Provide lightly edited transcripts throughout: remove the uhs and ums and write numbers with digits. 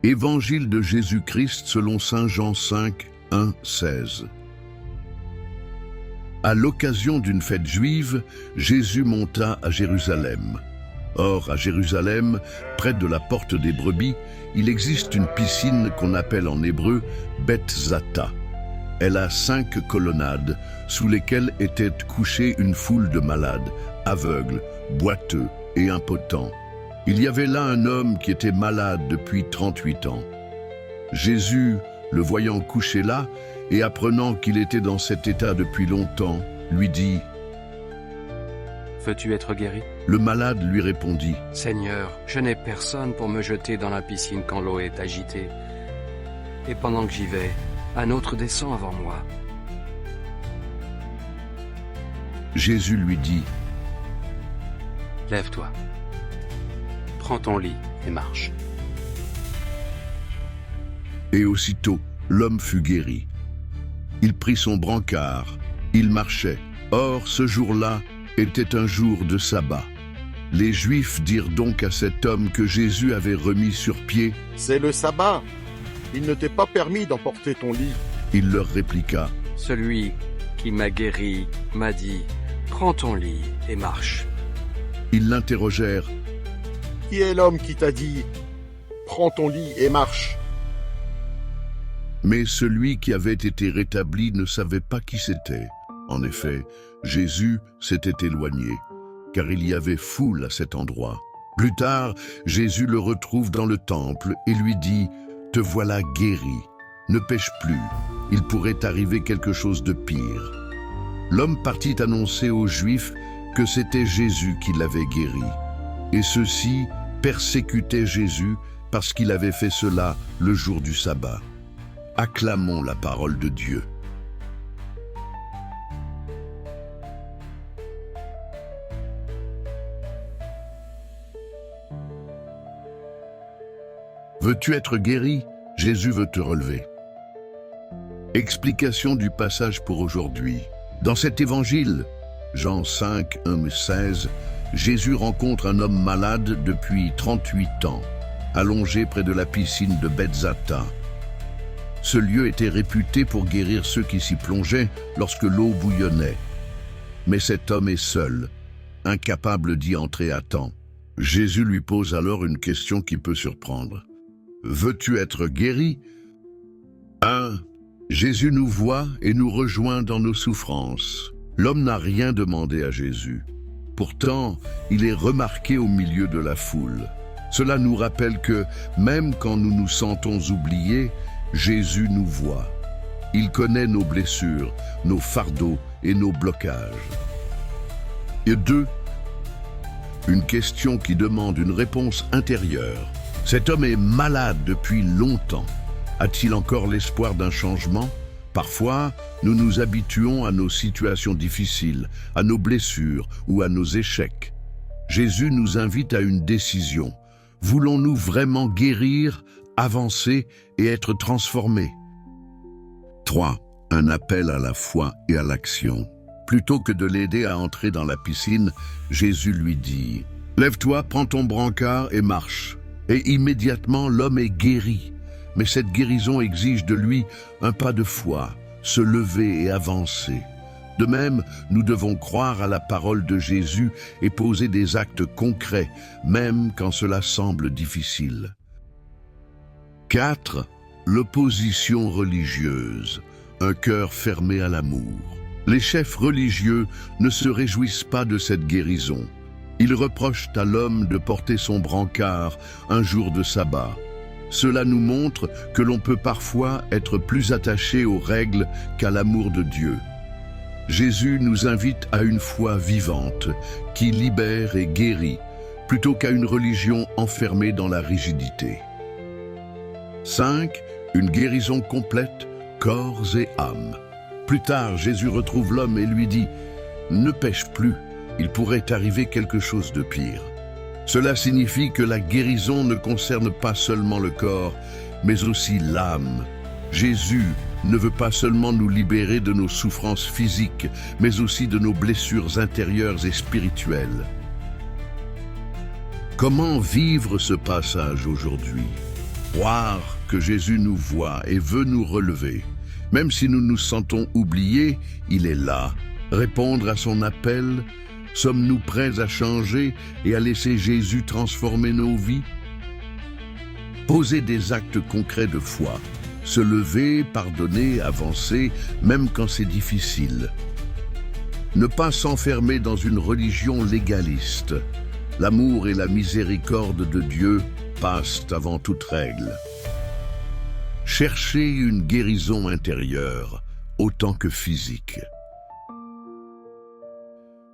Évangile de Jésus-Christ selon saint Jean 5, 1, 16. À l'occasion d'une fête juive, Jésus monta à Jérusalem. Or, à Jérusalem, près de la porte des brebis, il existe une piscine qu'on appelle en hébreu Beth Zata. Elle a 5 colonnades, sous lesquelles était couchée une foule de malades, aveugles, boiteux et impotents. Il y avait là un homme qui était malade depuis 38 ans. Jésus, le voyant couché là, et apprenant qu'il était dans cet état depuis longtemps, lui dit : « Veux-tu être guéri ?» Le malade lui répondit : « Seigneur, je n'ai personne pour me jeter dans la piscine quand l'eau est agitée. Et pendant que j'y vais, un autre descend avant moi. » Jésus lui dit : « Lève-toi, prends ton lit et marche. » Et aussitôt, l'homme fut guéri. Il prit son brancard, il marchait. Or, ce jour-là était un jour de sabbat. Les Juifs dirent donc à cet homme que Jésus avait remis sur pied : « C'est le sabbat, il ne t'est pas permis d'emporter ton lit. » Il leur répliqua : « Celui qui m'a guéri m'a dit : prends ton lit et marche. » Ils l'interrogèrent : « Qui est l'homme qui t'a dit : prends ton lit et marche ?» Mais celui qui avait été rétabli ne savait pas qui c'était. En effet, Jésus s'était éloigné, car il y avait foule à cet endroit. Plus tard, Jésus le retrouve dans le temple et lui dit : « Te voilà guéri, ne pêche plus, il pourrait arriver quelque chose de pire. » L'homme partit annoncer aux Juifs que c'était Jésus qui l'avait guéri. Et ceux-ci persécutaient Jésus parce qu'il avait fait cela le jour du sabbat. Acclamons la parole de Dieu. Veux-tu être guéri ? Jésus veut te relever. Explication du passage pour aujourd'hui. Dans cet évangile, Jean 5, 1, 16, Jésus rencontre un homme malade depuis 38 ans, allongé près de la piscine de Beth Zata. Ce lieu était réputé pour guérir ceux qui s'y plongeaient lorsque l'eau bouillonnait. Mais cet homme est seul, incapable d'y entrer à temps. Jésus lui pose alors une question qui peut surprendre. « Veux-tu être guéri ?» 1. Jésus nous voit et nous rejoint dans nos souffrances. L'homme n'a rien demandé à Jésus. Pourtant, il est remarqué au milieu de la foule. Cela nous rappelle que, même quand nous nous sentons oubliés, Jésus nous voit. Il connaît nos blessures, nos fardeaux et nos blocages. Et 2. Une question qui demande une réponse intérieure. Cet homme est malade depuis longtemps. A-t-il encore l'espoir d'un changement ? Parfois, nous nous habituons à nos situations difficiles, à nos blessures ou à nos échecs. Jésus nous invite à une décision. Voulons-nous vraiment guérir, avancer et être transformés ? 3. Un appel à la foi et à l'action. Plutôt que de l'aider à entrer dans la piscine, Jésus lui dit : « Lève-toi, prends ton brancard et marche. » Et immédiatement, l'homme est guéri. Mais cette guérison exige de lui un pas de foi, se lever et avancer. De même, nous devons croire à la parole de Jésus et poser des actes concrets, même quand cela semble difficile. 4. L'opposition religieuse, un cœur fermé à l'amour. Les chefs religieux ne se réjouissent pas de cette guérison. Ils reprochent à l'homme de porter son brancard un jour de sabbat. Cela nous montre que l'on peut parfois être plus attaché aux règles qu'à l'amour de Dieu. Jésus nous invite à une foi vivante, qui libère et guérit, plutôt qu'à une religion enfermée dans la rigidité. 5. Une guérison complète, corps et âme. Plus tard, Jésus retrouve l'homme et lui dit : « Ne pêche plus, il pourrait arriver quelque chose de pire. » Cela signifie que la guérison ne concerne pas seulement le corps, mais aussi l'âme. Jésus ne veut pas seulement nous libérer de nos souffrances physiques, mais aussi de nos blessures intérieures et spirituelles. Comment vivre ce passage aujourd'hui ? Croire que Jésus nous voit et veut nous relever. Même si nous nous sentons oubliés, il est là. Répondre à son appel, sommes-nous prêts à changer et à laisser Jésus transformer nos vies? Poser des actes concrets de foi, se lever, pardonner, avancer, même quand c'est difficile. Ne pas s'enfermer dans une religion légaliste. L'amour et la miséricorde de Dieu passent avant toute règle. Cherchez une guérison intérieure, autant que physique.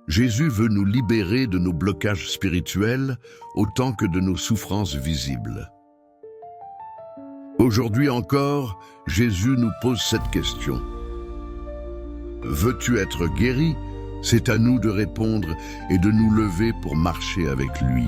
Jésus veut nous libérer de nos blocages spirituels, autant que de nos souffrances visibles. Aujourd'hui encore, Jésus nous pose cette question. Veux-tu être guéri? C'est à nous de répondre et de nous lever pour marcher avec lui.